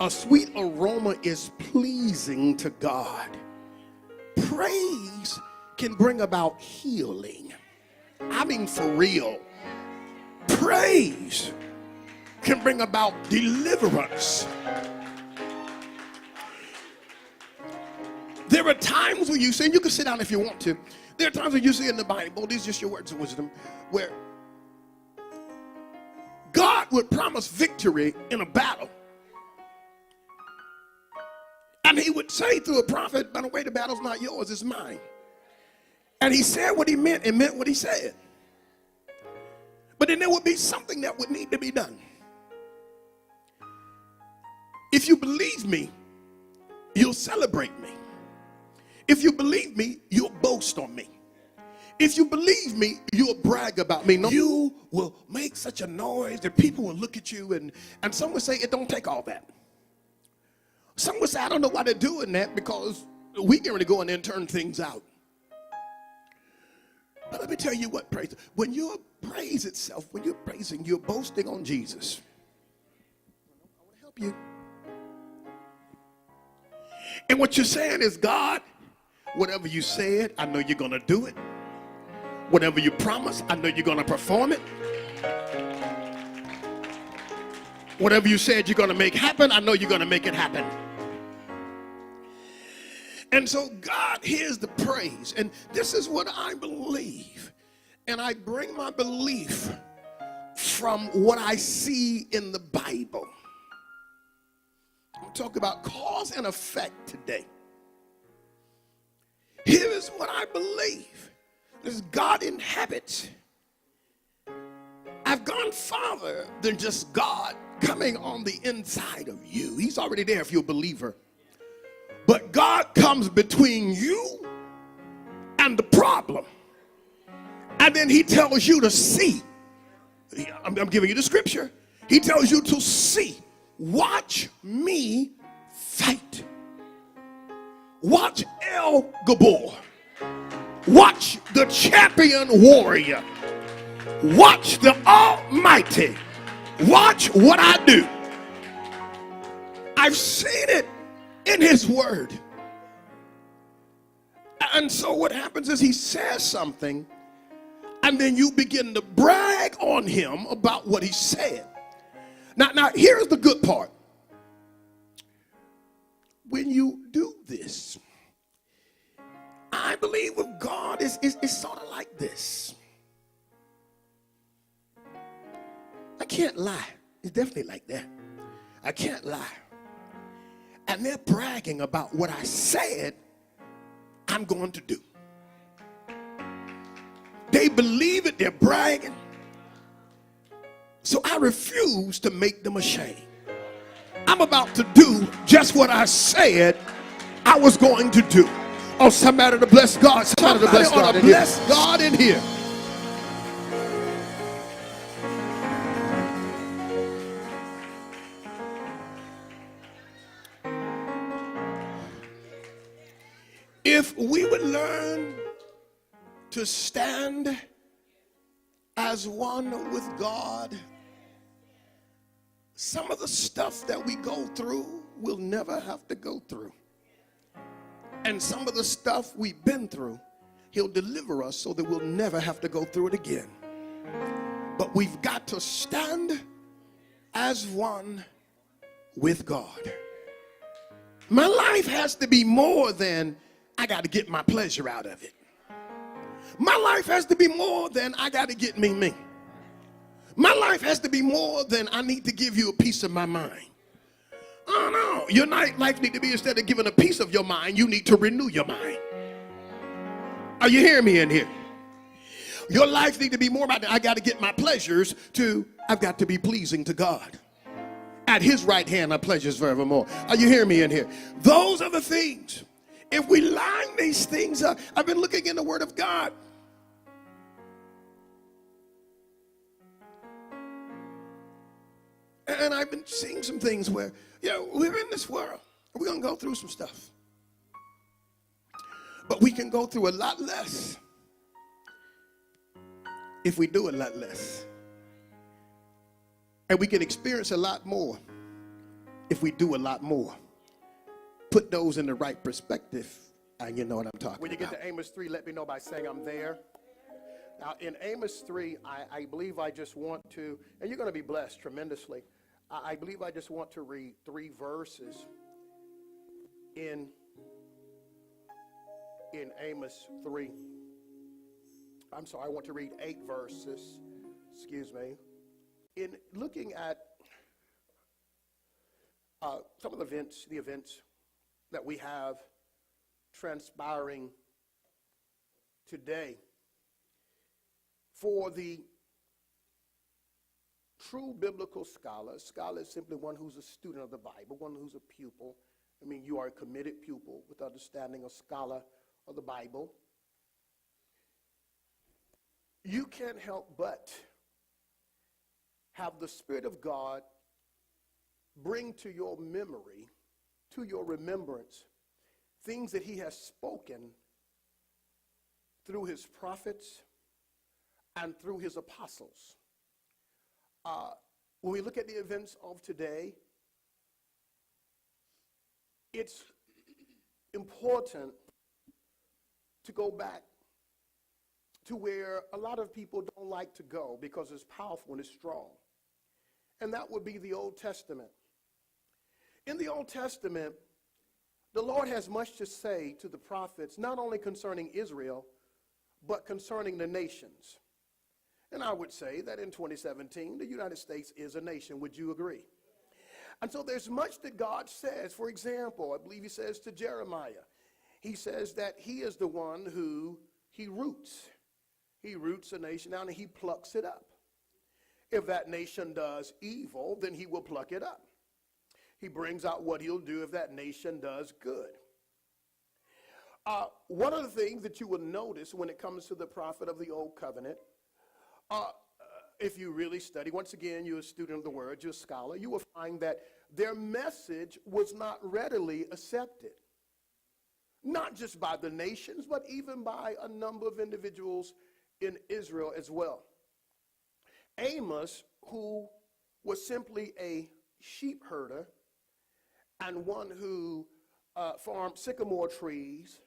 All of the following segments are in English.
A sweet aroma is pleasing to God. Praise can bring about healing. I mean, for real. Praise can bring about deliverance. There are times when you say, and you can sit down if you want to, there are times when you see in the Bible, these are just your words of wisdom, where God would promise victory in a battle. And he would say through a prophet, by the way, the battle's not yours, it's mine. And he said what he meant and meant what he said. But then there would be something that would need to be done. If you believe me, you'll celebrate me. If you believe me, you'll boast on me. If you believe me, you'll brag about me. No, you will make such a noise that people will look at you, and some will say it don't take all that. Some will say, I don't know why they're doing that, because we get ready to go in there and turn things out. But let me tell you what praise. When your praise itself, when you're praising, you're boasting on Jesus. I want to help you. And what you're saying is, God, whatever you said, I know you're going to do it. Whatever you promised, I know you're going to perform it. Whatever you said you're going to make happen, I know you're going to make it happen. And so God hears the praise. And this is what I believe. And I bring my belief from what I see in the Bible. I'm talking about cause and effect today. Here is what I believe. This God inhabits. I've gone farther than just God coming on the inside of you. He's already there if you're a believer. But God comes between you and the problem. And then he tells you to see. I'm giving you the scripture. He tells you to see. Watch me fight. Watch El Gabor. Watch the champion warrior. Watch the Almighty. Watch what I do. I've seen it in his word. And so what happens is he says something, and then you begin to brag on him about what he said. Now here's the good part. When you do this, I believe with God it's sort of like this. I can't lie. It's definitely like that. I can't lie. And they're bragging about what I said I'm going to do. They believe it. They're bragging. So I refuse to make them ashamed. I'm about to do just what I said I was going to do. Oh, somebody to bless God. Somebody to bless God in here. Bless God in here. If we would learn to stand as one with God, some of the stuff that we go through we'll never have to go through. And some of the stuff we've been through, he'll deliver us so that we'll never have to go through it again. But we've got to stand as one with God. My life has to be more than I got to get my pleasure out of it. My life has to be more than I got to get me. My life has to be more than I need to give you a piece of my mind. Oh no, your life need to be, instead of giving a piece of your mind, you need to renew your mind. Are you hearing me in here? Your life need to be more about I got to get my pleasures to I've got to be pleasing to God. At his right hand are pleasures forevermore. Are you hearing me in here? Those are the things. If we line these things up, I've been looking in the Word of God. And I've been seeing some things where, we're in this world. We're going to go through some stuff. But we can go through a lot less if we do a lot less. And we can experience a lot more if we do a lot more. Put those in the right perspective, and you know what I'm talking about. When you get to Amos 3, let me know by saying I'm there. Now, in Amos 3, I believe I just want to, and you're going to be blessed tremendously. I believe I just want to read 3 verses in Amos 3. I'm sorry, I want to read 8 verses, excuse me. In looking at some of the events that we have transpiring today, for the true biblical scholar is simply one who's a student of the Bible, one who's a pupil. I mean, you are a committed pupil with understanding, a scholar of the Bible. You can't help but have the Spirit of God bring to your memory, to your remembrance, things that he has spoken through his prophets and through his apostles. When we look at the events of today, it's important to go back to where a lot of people don't like to go because it's powerful and it's strong. And that would be the Old Testament. In the Old Testament, the Lord has much to say to the prophets, not only concerning Israel, but concerning the nations. And I would say that in 2017, the United States is a nation. Would you agree? And so there's much that God says. For example, I believe he says to Jeremiah, he says that he is the one who he roots. He roots a nation out and he plucks it up. If that nation does evil, then he will pluck it up. He brings out what he'll do if that nation does good. One of the things that you will notice when it comes to the prophet of the Old Covenant, if you really study, once again, you're a student of the word, you're a scholar, you will find that their message was not readily accepted. Not just by the nations, but even by a number of individuals in Israel as well. Amos, who was simply a sheep herder and one who farmed sycamore trees,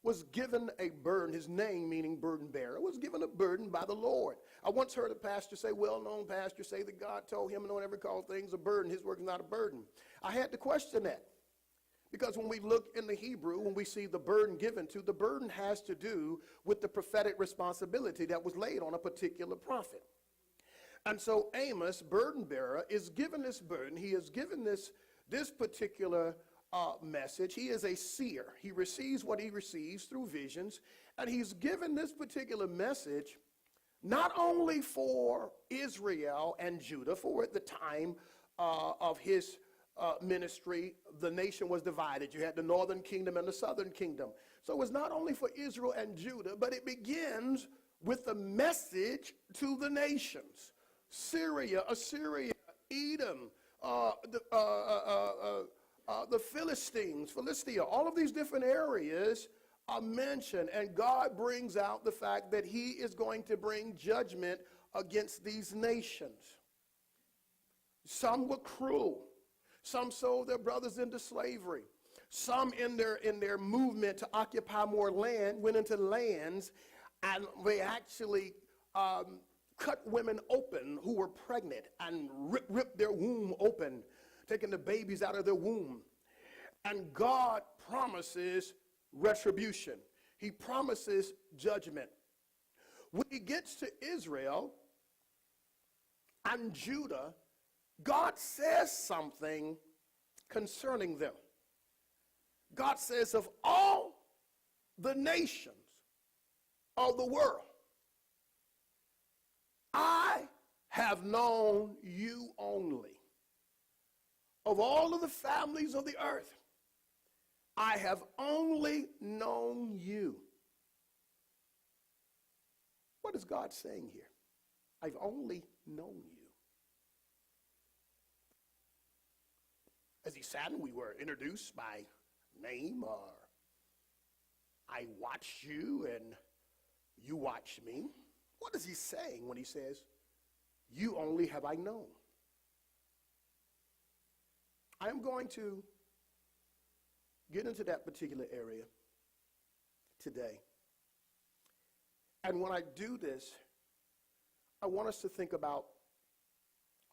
was given a burden, his name meaning burden bearer, was given a burden by the Lord. I once heard a pastor say, well-known pastor say that God told him, don't ever call things a burden. His work is not a burden. I had to question that. Because when we look in the Hebrew, when we see the burden given to, the burden has to do with the prophetic responsibility that was laid on a particular prophet. And so Amos, burden bearer, is given this burden. He is given this particular message. He is a seer. He receives what he receives through visions. And he's given this particular message not only for Israel and Judah, for at the time of his ministry, the nation was divided. You had the northern kingdom and the southern kingdom. So it was not only for Israel and Judah, but it begins with the message to the nations. Syria, Assyria, Edom, the Philistines, Philistia, all of these different areas are mentioned, and God brings out the fact that he is going to bring judgment against these nations. Some were cruel. Some sold their brothers into slavery. Some in their movement to occupy more land went into lands, and they actually cut women open who were pregnant and ripped their womb open, taking the babies out of their womb. And God promises retribution. He promises judgment. When he gets to Israel and Judah, God says something concerning them. God says, of all the nations of the world, I have known you only. Of all of the families of the earth, I have only known you. What is God saying here? I've only known you. As he said, we were introduced by name, or I watched you and you watched me. What is he saying when he says, you only have I known? I'm going to get into that particular area today. And when I do this, I want us to think about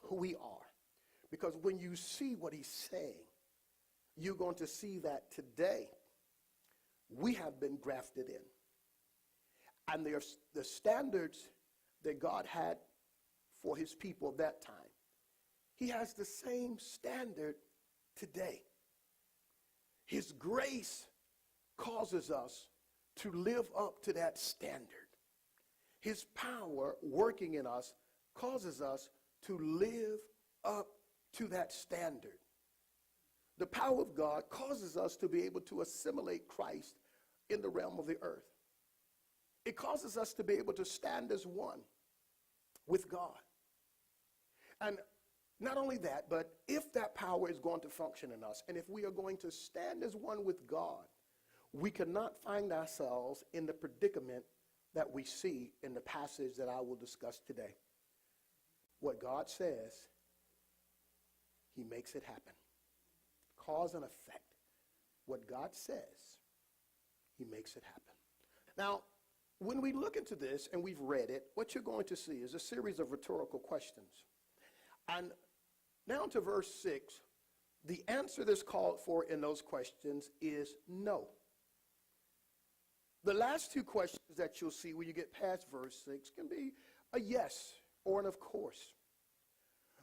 who we are. Because when you see what he's saying, you're going to see that today we have been grafted in. And there's the standards that God had for his people at that time. He has the same standard today. His grace causes us to live up to that standard. His power working in us causes us to live up to that standard. The power of God causes us to be able to assimilate Christ in the realm of the earth. It causes us to be able to stand as one with God. And not only that, but if that power is going to function in us, and if we are going to stand as one with God, we cannot find ourselves in the predicament that we see in the passage that I will discuss today. What God says, he makes it happen. Cause and effect. What God says, he makes it happen. Now, when we look into this and we've read it, what you're going to see is a series of rhetorical questions. And now to verse 6, the answer that's called for in those questions is no. The last two questions that you'll see when you get past verse 6 can be a yes or an of course.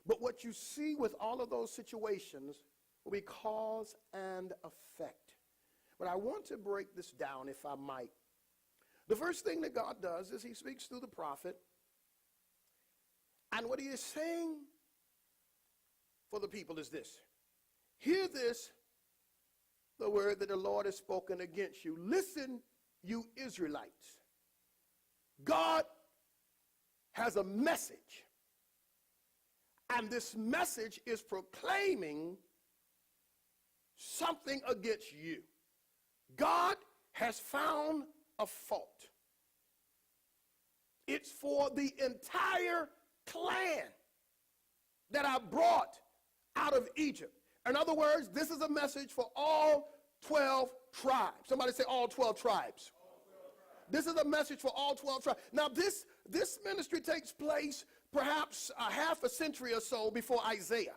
But what you see with all of those situations will be cause and effect. But I want to break this down, if I might. The first thing that God does is he speaks through the prophet. And what he is saying for the people is this. Hear this, the word that the Lord has spoken against you. Listen, you Israelites. God has a message. And this message is proclaiming something against you. God has found a fault. It's for the entire clan that I brought out of Egypt. In other words, this is a message for all 12 tribes. Somebody say all 12 tribes. This is a message for all 12 tribes. Now, this ministry takes place perhaps a half a century or so before Isaiah.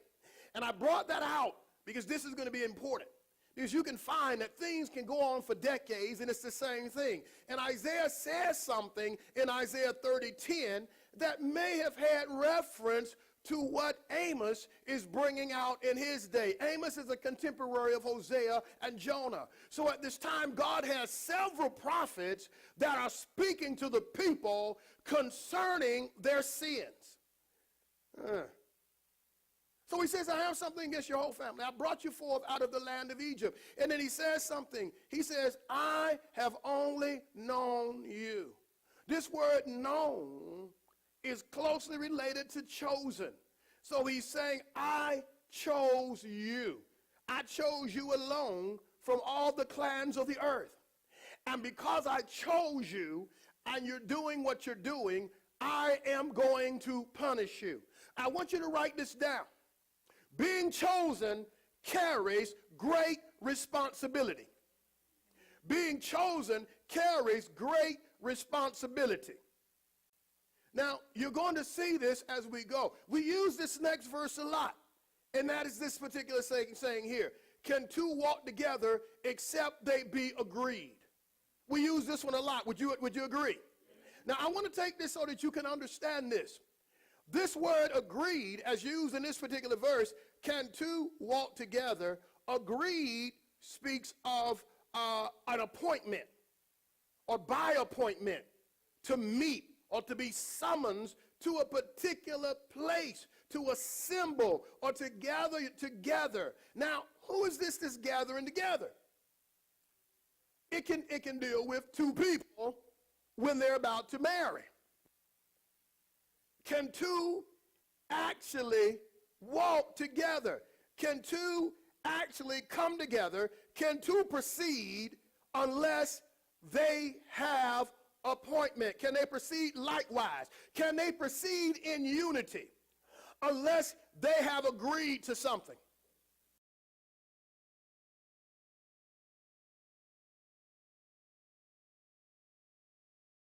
And I brought that out because this is going to be important. Because you can find that things can go on for decades and it's the same thing. And Isaiah says something in Isaiah 30:10 that may have had reference to what Amos is bringing out in his day. Amos is a contemporary of Hosea and Jonah. So at this time, God has several prophets that are speaking to the people concerning their sins. So he says, I have something against your whole family. I brought you forth out of the land of Egypt. And then he says something. He says, I have only known you. This word known is closely related to chosen. So he's saying, I chose you. I chose you alone from all the clans of the earth. And because I chose you and you're doing what you're doing, I am going to punish you. I want you to write this down. Being chosen carries great responsibility. Being chosen carries great responsibility. Now, you're going to see this as we go. We use this next verse a lot, and that is this particular saying here. Can two walk together except they be agreed? We use this one a lot. Would you agree? Now, I want to take this so that you can understand this. This word agreed, as used in this particular verse, can two walk together? Agreed speaks of an appointment or by appointment to meet or to be summoned to a particular place, to assemble or to gather together. Now, who is this that's gathering together? It can deal with two people when they're about to marry. Can two actually walk together? Can two actually come together? Can two proceed unless they have appointment? Can they proceed likewise? Can they proceed in unity unless they have agreed to something?